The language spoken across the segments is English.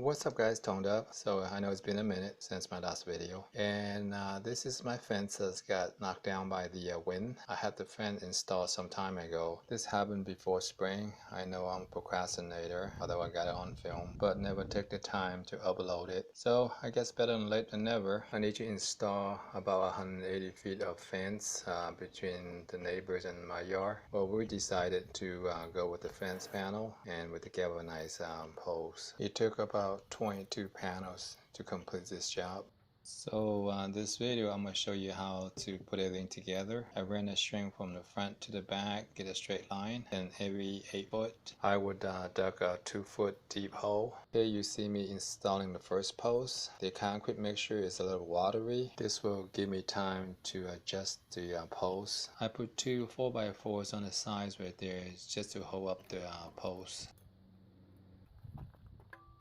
What's up guys, Dubb. So I know it's been a minute since my last video, and this is my fence that's got knocked down by the wind. I had the fence installed some time ago. This happened before spring. I know I'm a procrastinator, although I got it on film, but never took the time to upload it. So I guess better than late than never. I need to install about 180 feet of fence between the neighbors and my yard. Well, we decided to go with the fence panel and with the galvanized poles. It took about 22 panels to complete this job. So this video I'm going to show you how to put everything together. I ran a string from the front to the back, get a straight line, and every 8 foot I would dug a 2-foot deep hole. Here you see me installing the first post. The concrete mixture is a little watery. This will give me time to adjust the posts. I put 2 4x4s on the sides right there just to hold up the posts.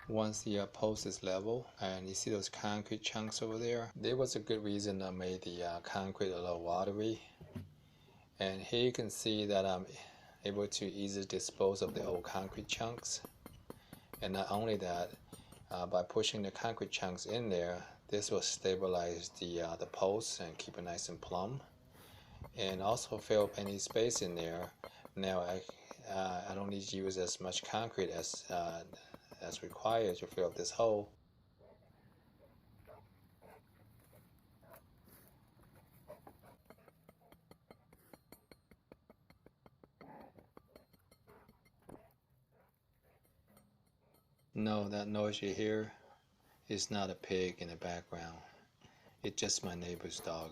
Once the post is level and you see those concrete chunks over there was a good reason I made the concrete a little watery. And here you can see that I'm able to easily dispose of the old concrete chunks. And not only that, by pushing the concrete chunks in there, this will stabilize the posts and keep it nice and plumb, and also fill up any space in there. Now I don't need to use as much concrete as required to fill up this hole. No, that noise you hear is not a pig in the background. It's just my neighbor's dog.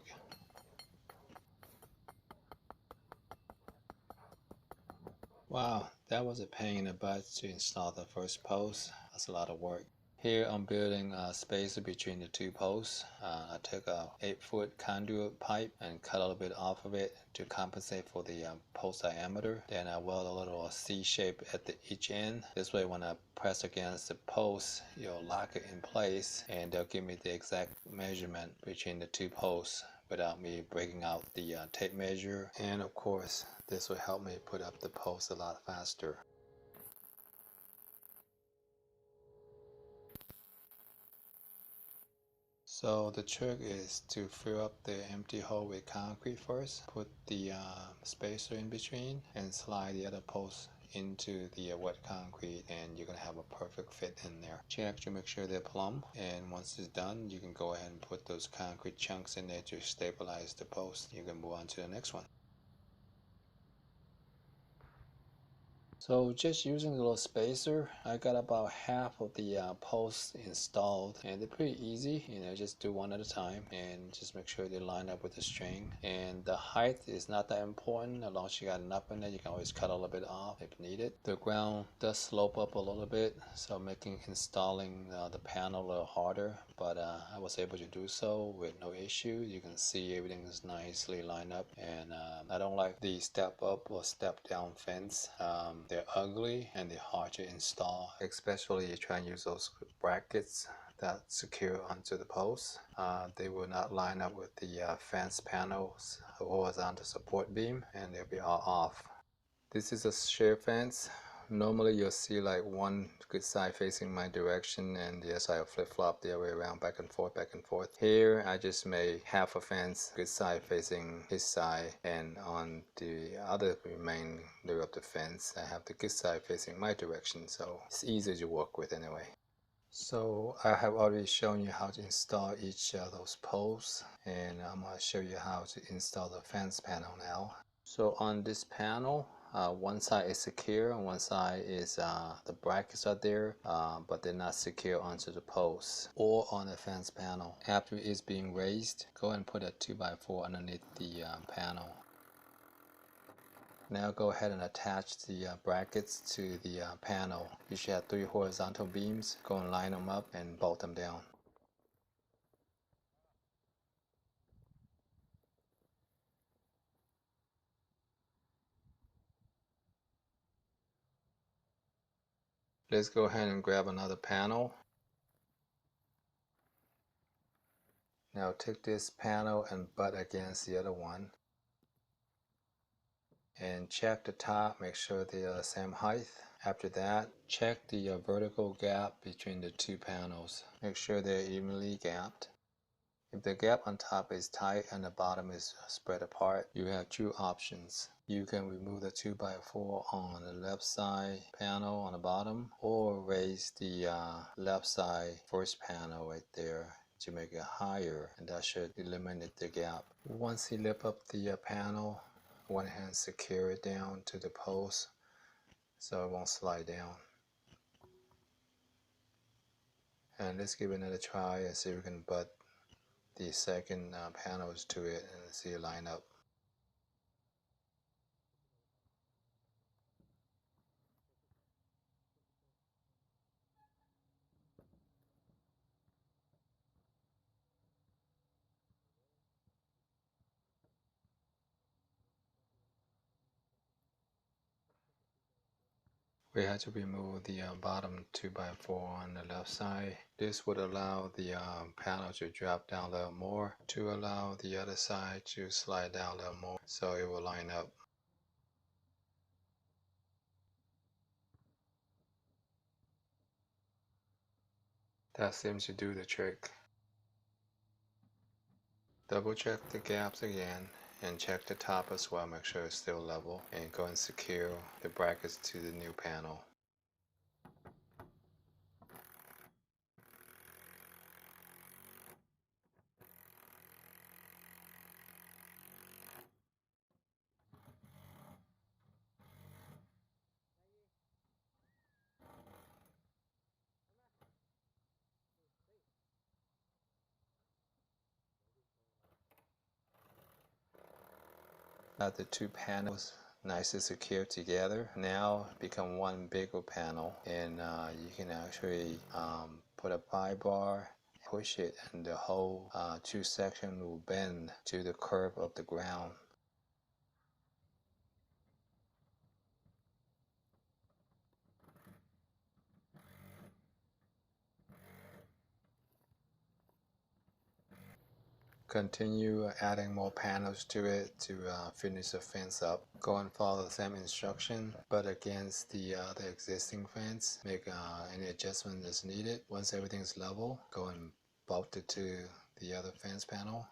Wow, that was a pain in the butt to install the first post. That's a lot of work. Here I'm building a spacer between the 2 posts. I took a 8-foot conduit pipe and cut a little bit off of it to compensate for the post diameter. Then I weld a little C shape at each end. This way when I press against the post, you'll lock it in place and they'll give me the exact measurement between the 2 posts without me breaking out the tape measure. And of course, this will help me put up the post a lot faster. So the trick is to fill up the empty hole with concrete first, put the spacer in between, and slide the other post into the wet concrete, and you're going to have a perfect fit in there. Check to make sure they're plumb, and once it's done, you can go ahead and put those concrete chunks in there to stabilize the post. You can move on to the next one. So just using a little spacer, I got about half of the posts installed, and they're pretty easy. Just do one at a time and just make sure they line up with the string. And the height is not that important. As long as you got enough in there, you can always cut a little bit off if needed. The ground does slope up a little bit, so making installing the panel a little harder, but I was able to do so with no issue. You can see everything is nicely lined up, and I don't like the step up or step down fence. They're ugly and they're hard to install, especially if you try and use those brackets that secure onto the post. They will not line up with the fence panels horizontal support beam, and they'll be all off. This is a shear fence. Normally you'll see like one good side facing my direction and the other side will flip-flop the other way around, back and forth, back and forth. Here I just made half a fence, good side facing his side, and on the other remainder of the fence I have the good side facing my direction, so it's easy to work with anyway. So I have already shown you how to install each of those posts, and I'm going to show you how to install the fence panel now. So on this panel, one side is secure and one side is the brackets are there, but they're not secure onto the post or on the fence panel. After it's being raised, go ahead and put a 2x4 underneath the panel. Now go ahead and attach the brackets to the panel. You should have 3 horizontal beams. Go and line them up and bolt them down. Let's go ahead and grab another panel. Now take this panel and butt against the other one. And check the top, make sure they are the same height. After that, check the vertical gap between the two panels. Make sure they're evenly gapped. If the gap on top is tight and the bottom is spread apart, you have two options. You can remove the 2x4 on the left side panel on the bottom, or raise the left side first panel right there to make it higher, and that should eliminate the gap. Once you lift up the panel, one hand secure it down to the post so it won't slide down. And let's give it another try and see if we can butt the second panels to it and see it line up. We had to remove the bottom 2x4 on the left side. This would allow the panel to drop down a little more to allow the other side to slide down a little more so it will line up. That seems to do the trick. Double check the gaps again and check the top as well, make sure it's still level, and go and secure the brackets to the new panel. Now the two panels nicely secured together now become one bigger panel, and you can actually put a pry bar, push it, and the whole two section will bend to the curve of the ground. Continue adding more panels to it to finish the fence up. Go and follow the same instruction, but against the existing fence. Make any adjustment that's needed. Once everything is level, go and bolt it to the other fence panel.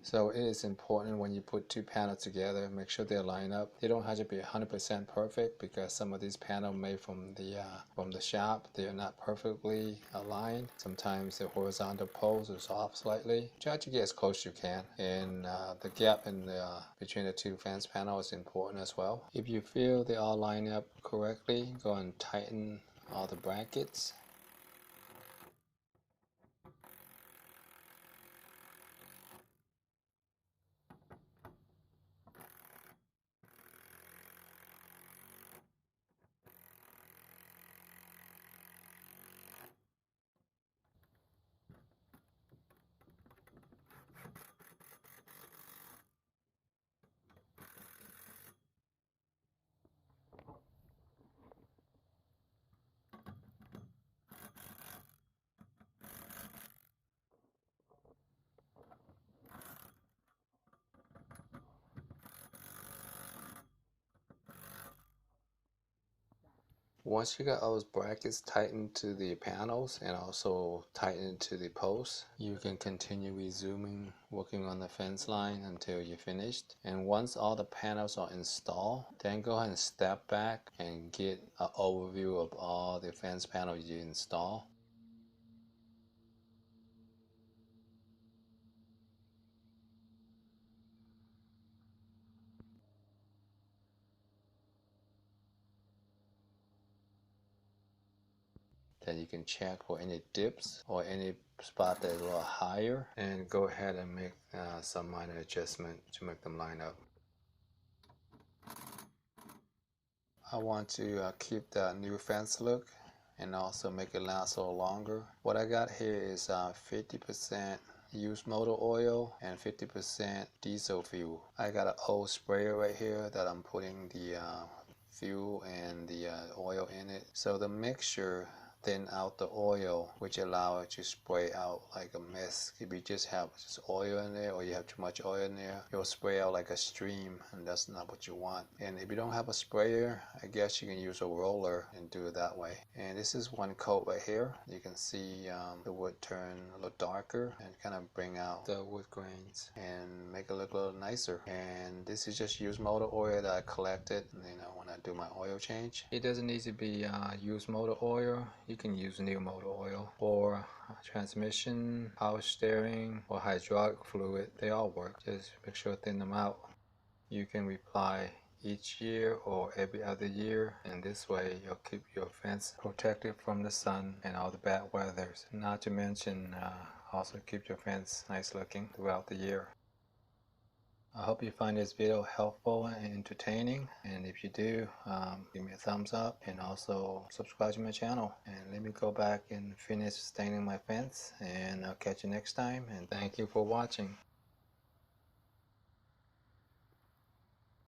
So it is important when you put two panels together, make sure they line up. They don't have to be 100% perfect because some of these panels made from the shop, they are not perfectly aligned. Sometimes the horizontal post is off slightly. Try to get as close as you can. And the gap in between the two fence panels is important as well. If you feel they all line up correctly, go and tighten all the brackets. Once you got all those brackets tightened to the panels and also tightened to the posts, you can continue resuming working on the fence line until you're finished. And once all the panels are installed, then go ahead and step back and get an overview of all the fence panels you install. Then you can check for any dips or any spot that is a little higher, and go ahead and make some minor adjustment to make them line up. I want to keep the new fence look and also make it last a little longer. What I got here is 50% used motor oil and 50% diesel fuel. I got an old sprayer right here that I'm putting the fuel and the oil in it. So the mixture thin out the oil, which allow it to spray out like a mist. If you just have just oil in there, or you have too much oil in there, it'll spray out like a stream, and that's not what you want. And if you don't have a sprayer, I guess you can use a roller and do it that way. And this is one coat right here. You can see the wood turn a little darker and kind of bring out the wood grains and make it look a little nicer. And this is just used motor oil that I collected, when I do my oil change. It doesn't need to be used motor oil. You can use new motor oil for transmission, power steering, or hydraulic fluid. They all work. Just make sure to thin them out. You can reapply each year or every other year, and this way you'll keep your fence protected from the sun and all the bad weathers. Not to mention also keep your fence nice looking throughout the year. I hope you find this video helpful and entertaining, and if you do, give me a thumbs up and also subscribe to my channel. And let me go back and finish staining my fence, and I'll catch you next time, and thank you for watching.